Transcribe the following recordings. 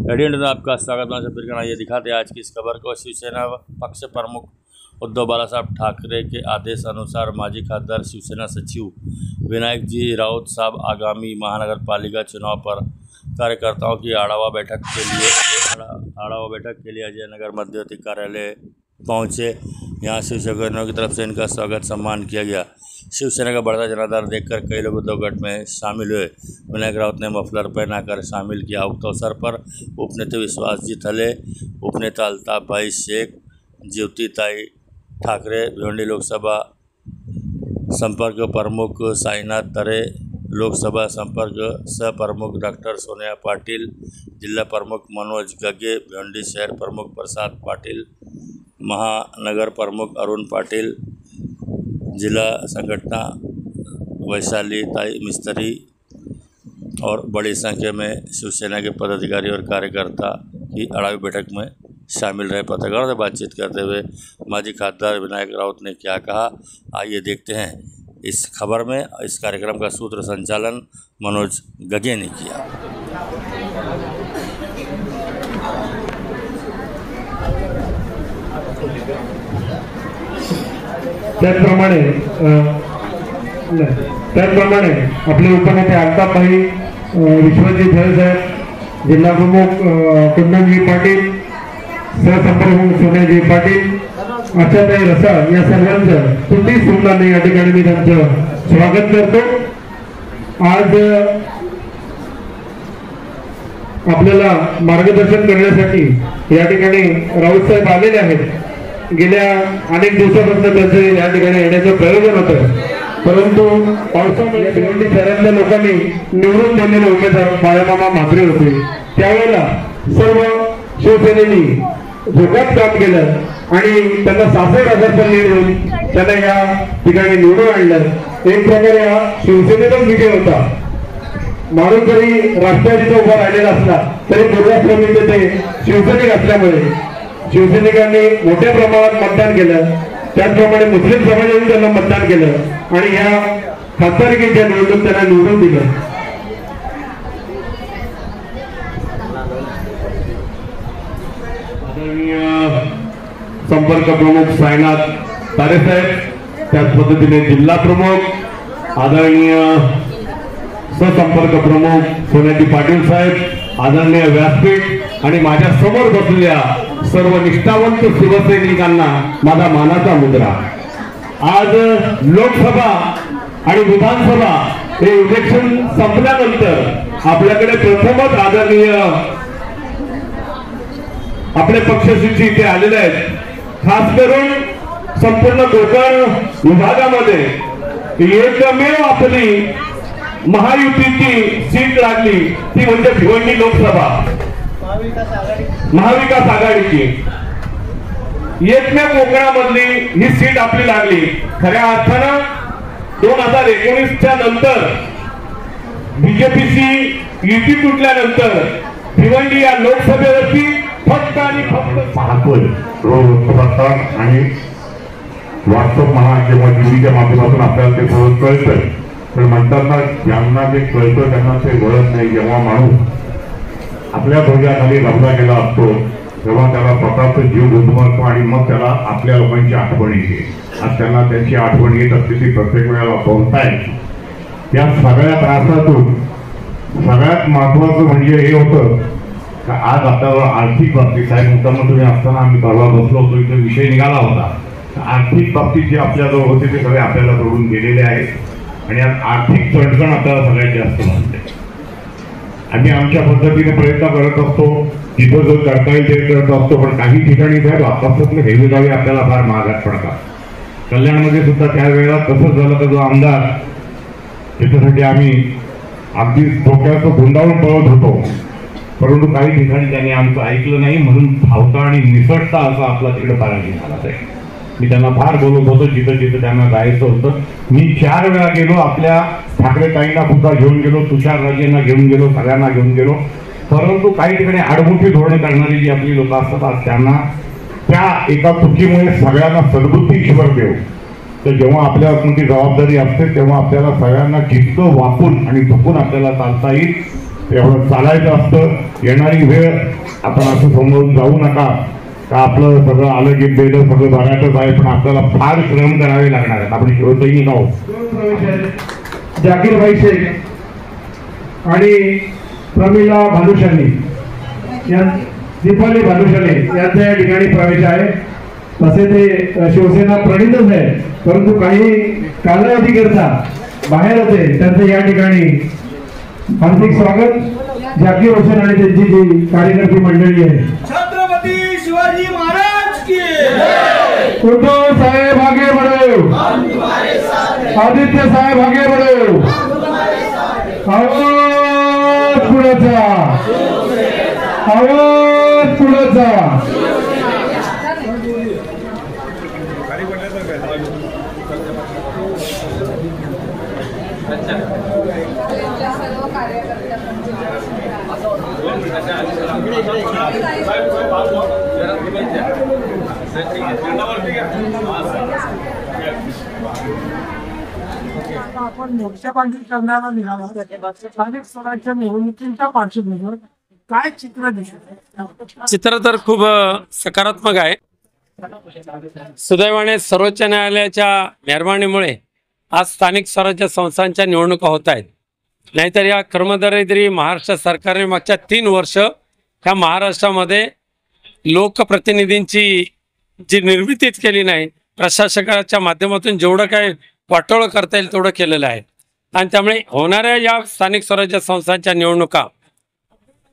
Radio में आपका स्वागत है। फिर ये दिखाते हैं आज की इस खबर को। शिवसेना पक्ष प्रमुख उद्धव बालासाहेब ठाकरे के आदेश अनुसार माजी खासदार शिवसेना सचिव विनायक जी राउत साहब आगामी महानगर पालिका चुनाव पर कार्यकर्ताओं की आढ़ावा बैठक के लिए अजय नगर मध्यवर्ती कार्यालय पहुंचे। यहां शिवसेना की तरफ से इनका स्वागत सम्मान किया गया। शिवसेना का बढ़ता जनाधार देखकर कई लोग उद्धव गठ में शामिल हुए। विनायक राउत ने मफलर पहनाकर शामिल किया। उक्त अवसर पर उपनेता विश्वास जी थले, उपनेता अल्ताफ भाई शेख, ज्योतिताई ठाकरे, भिवंडी लोकसभा संपर्क प्रमुख साईनाथ तरे, लोकसभा संपर्क सह प्रमुख डॉक्टर सोनिया पाटिल, जिला प्रमुख मनोज गगे, भिवंडी शहर प्रमुख प्रसाद पाटिल, महानगर प्रमुख अरुण पाटिल, जिला संगठना वैशाली ताई मिस्त्री और बड़ी संख्या में शिवसेना के पदाधिकारी और कार्यकर्ता की आढ़ावी बैठक में शामिल रहे। पत्रकारों से बातचीत करते हुए माजी खासदार विनायक राउत ने क्या कहा, आइए देखते हैं इस खबर में। इस कार्यक्रम का सूत्र संचालन मनोज गगे ने किया। त्याचप्रमाणे आपले उपनेते अल्ताफ भाई, विश्वजी थळे साहेब, जिल्हा प्रमुख कुंदनजी पाटील, सहसंप्रमुख सोनियाजी पाटील, आशाताई रसाळ या सर्वांचं कुठेही सुटला नाही या ठिकाणी मी त्यांचं स्वागत करतो। आज आपल्याला मार्गदर्शन करण्यासाठी या ठिकाणी राऊत साहेब आलेले आहेत। गेल्या अनेक दिवसापासून त्यांचं या ठिकाणी येण्याचं प्रयोजन होतं, परंतु पावसामुळे भिवंडी शहरातल्या लोकांनी निवडून दिलेले उमेदवार बाळामामा म्हात्रे होते। त्यावेळेला सर्व शिवसेनेनी जोरात काम केलं आणि त्यांना 66,000 पण लीड देऊन त्यांना या ठिकाणी निवडून आणलं। एक प्रकारे हा शिवसेनेचाच विजय होता। माणूस जरी राष्ट्रवादीचा उभा राहिलेला असला तरी दुर्गाश्रमीचे ते शिवसैनिक असल्यामुळे शिवसैनिकांनी मोठ्या प्रमाणात मतदान केलं। त्याचप्रमाणे मुस्लिम समाजाने त्यांना मतदान केलं आणि या खासदारकीच्या निवडणूक त्यांना निवडून दिलं। आदरणीय संपर्क प्रमुख साईनाथ तारे साहेब, त्याच पद्धतीने जिल्हा प्रमुख आदरणीय सहसंपर्क प्रमुख सोनियाजी पाटील साहेब, आदरणीय व्यासपीठ आणि माझ्या समोर बसलेल्या सर्व निष्ठावंत शिवसैनिकांना माझा मानाचा मुद्रा। आज लोकसभा आणि विधानसभा हे इलेक्शन संपल्यानंतर आपल्याकडे प्रथमच आदरणीय आपले पक्षश्री इथे आलेले आहेत। खास करून संपूर्ण कोकण विभागामध्ये एकमेव आपली महायुतीची सीट लागली ती म्हणजे भिवंडी लोकसभा महाविकास आघाडीची। एकमेव कोकणामधली ही सीट आपली लागली। खऱ्या अर्थानं 2019च्या नंतर बीजेपीची युती तुटल्यानंतर भिवंडी या लोकसभेवरती फक्त आणि फक्त पाहतोय रोज आणि व्हॉट्सअप म्हणा किंवा टीव्हीच्या माध्यमातून आपल्याला ते सगळं कळतंय। पण म्हणतात ना, ज्यांना ते कळतं त्यांना ते वळत नाही। जेव्हा माणूस आपल्या ध्वजाखाली रमला गेला असतो तेव्हा त्याला स्वतःचा जीव गुंतवतो आणि मग त्याला आपल्या लोकांची आठवण येते। आज त्यांना त्यांची आठवण येत असते ती प्रत्येक वेळेला बोलतायत। या सगळ्या त्रासातून सगळ्यात महत्वाचं म्हणजे हे होतं का आज आपल्याला आर्थिक बाबतीत साहेब मुख्यमंत्री असताना आम्ही परवा बसलो होतो, इथे विषय निघाला होता। आर्थिक बाबतीत जे आपल्याजवळ होते ते सगळे आपल्याला सोडून गेलेले आहेत आणि आज आर्थिक चणचण आपल्याला सगळ्यात जास्त वाटते। आम्ही आमच्या पद्धतीने प्रयत्न करत असतो, जिथं जो करता येईल ते करत असतो, पण काही ठिकाणी साहेब आपापसातले हेवेदावे आपल्याला फार महागात पडतात। कल्याणमध्ये सुद्धा त्यावेळेला तसंच झालं तर जो आमदार त्याच्यासाठी आम्ही अगदी डोक्याचं गुंडाळून पळत होतो, परंतु काही ठिकाणी त्यांनी आमचं ऐकलं नाही म्हणून धावता आणि निसटता असा आपला तिकडे पराजय झाला आहे। मी त्यांना फार बोलत होतो जिथं जिथं त्यांना जायचं होतं। मी 4 वेळा गेलो, आपल्या ठाकरे ताईंना सुद्धा घेऊन गेलो, तुषार राजेंना घेऊन गेलो, सगळ्यांना घेऊन गेलो, परंतु काही ठिकाणी आडमुठी धोरणे करणारी जी आपली लोक असतात त्यांना त्या एका चुकीमुळे सगळ्यांना सद्बुद्धी ईश्वर देव। तर जेव्हा आपल्या मोठी जबाबदारी असते तेव्हा आपल्याला सगळ्यांना जितकं वापून आणि झुकून आपल्याला चालता येईल तेवढं चालायचं असतं. येणारी वेळ आपण असं समोरून जाऊ नका का आपलं सगळं आलं की बेलं सगळं बघायचंच आहे, पण आपल्याला फार श्रम करावे लागणार आहेत. आपण शिवसैनिक आहोत. जाकीरभाई शेख आणि प्रमिला भानुशाली दीपाली भानुशाली यांचा या ठिकाणी प्रवेश आहे. तसे ते शिवसेना प्रणितच आहे, परंतु काही कालावधीकरता बाहेर होते, त्यांचं या ठिकाणी हार्दिक स्वागत. जाकीर हुसेन आणि त्यांची जी कार्यकर्ती मंडळी आहे. छत्रपती शिवाजी महाराज की उद्धव साहेब आगे बढ़ो, आदित्य साहेब आगे बढ़ो, आवाज पुढचा, आवाज पुढचा. आपण मोर्चा बांधणी करण्याला निघाला. स्थानिक स्वराज्य निवडणुकीच्या पार्श्वभूमीवर काय चित्र दिसत? चित्र तर खूप सकारात्मक आहे. सुदैवाने सर्वोच्च न्यायालयाच्या मेहरबानीमुळे आज स्थानिक स्वराज्य संस्थांच्या निवडणुका होत आहेत. नाहीतर या कर्मदरिद्री महाराष्ट्र सरकारने मागच्या 3 वर्ष ह्या महाराष्ट्रामध्ये लोकप्रतिनिधींची जी निर्मितीच केली नाही. प्रशासकाच्या माध्यमातून जेवढं काय वाटोळं करता येईल तेवढं केलेलं आहे. आणि त्यामुळे होणाऱ्या या स्थानिक स्वराज्य संस्थांच्या निवडणुका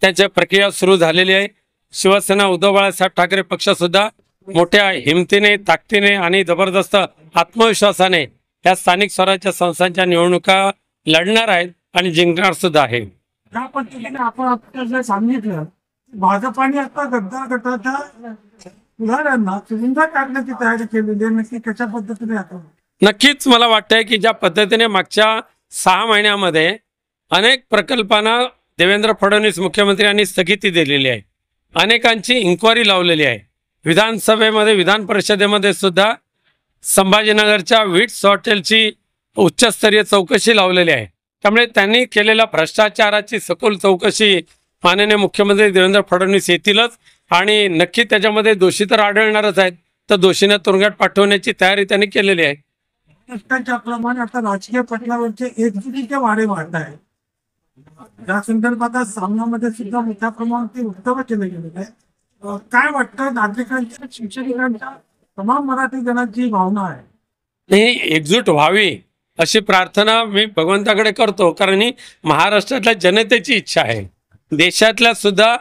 त्याची प्रक्रिया सुरू झालेली आहे. शिवसेना उद्धव बाळासाहेब ठाकरे पक्षसुद्धा मोठ्या हिमतीने, ताकदीने आणि जबरदस्त आत्मविश्वासाने या स्थानिक स्वराज्य संस्थांच्या निवडणुका लढणार आहेत आणि जिंकणार सुद्धा आहे. त्या पद्धतीने आपण आपल्याला सांगितलं भाजपाने आता गद्दार गटाच्या पुढाऱ्यांना सुविधा काढण्याची तयारी केलेली आहे. नक्की कशा पद्धतीने आता? नक्कीच मला वाटतंय की ज्या पद्धतीने मागच्या 6 महिन्यामध्ये अनेक प्रकल्पांना देवेंद्र फडणवीस मुख्यमंत्र्यांनी स्थगिती दिलेली आहे, अनेकांची इन्क्वायरी लावलेली आहे. विधानसभेमध्ये, विधान परिषदेमध्ये सुद्धा संभाजीनगरच्या विट्स हॉटेलची उच्चस्तरीय चौकशी लावलेली आहे. त्यामुळे त्यांनी केलेल्या भ्रष्टाचाराची सखोल चौकशी माननीय मुख्यमंत्री देवेंद्र फडणवीस येतीलच आणि नक्की त्याच्यामध्ये दोषी तर आढळणारच आहेत. तर दोषींना तुरुंगात पाठवण्याची तयारी त्यांनी केलेली आहे. प्रमाणे आता राजकीय पटलावरचे एकजुटीचे वारे वाढत आहे. या संदर्भात सामनामध्ये सुद्धा मोठ्या प्रमाणात वक्तव्य केले गेलेले आहे. काय वाटतं नागरिकांच्या, शिक्षकांच्या, तमाम मराठी जनांची भावना आहे? ही एकजूट व्हावी अशी प्रार्थना मी भगवंताकडे करतो, कारण ही महाराष्ट्रातल्या जनतेची इच्छा आहे. देशातल्या सुद्धा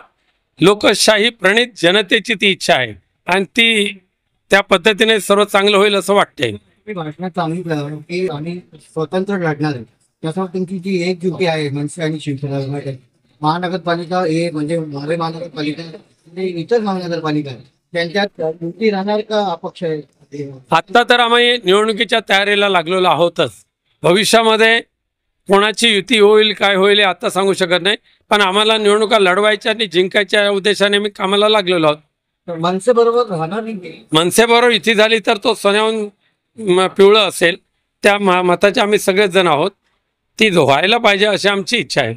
लोकशाही प्रणित जनतेची ती इच्छा आहे आणि ती त्या पद्धतीने सर्व चांगलं होईल असं वाटतंय. भाषणात सांगितलं की आम्ही स्वतंत्र लढणार आहे. त्यासोबत तुमची जी एकजुटी आहे मनसे आणि शिवसेना, महानगरपालिका म्हणजे माले महानगरपालिका, इतर महानगरपालिका त्यांच्यात युती राहणार का अपक्ष आहे? आत्ता तर आम्ही निवडणुकीच्या तयारीला लागलेलो आहोतच. भविष्यामध्ये कोणाची युती होईल, काय होईल हे आता सांगू शकत नाही, पण आम्हाला निवडणुका लढवायच्या आणि जिंकायच्या उद्देशाने मी कामाला लागलेलो आहोत. मनसे बरोबर राहणार नाही? मनसेबरोबर युती झाली तर तो सोन्याहून पिवळं असेल. त्या मताचे आम्ही सगळेच जण आहोत. ती व्हायला पाहिजे अशी आमची इच्छा आहे.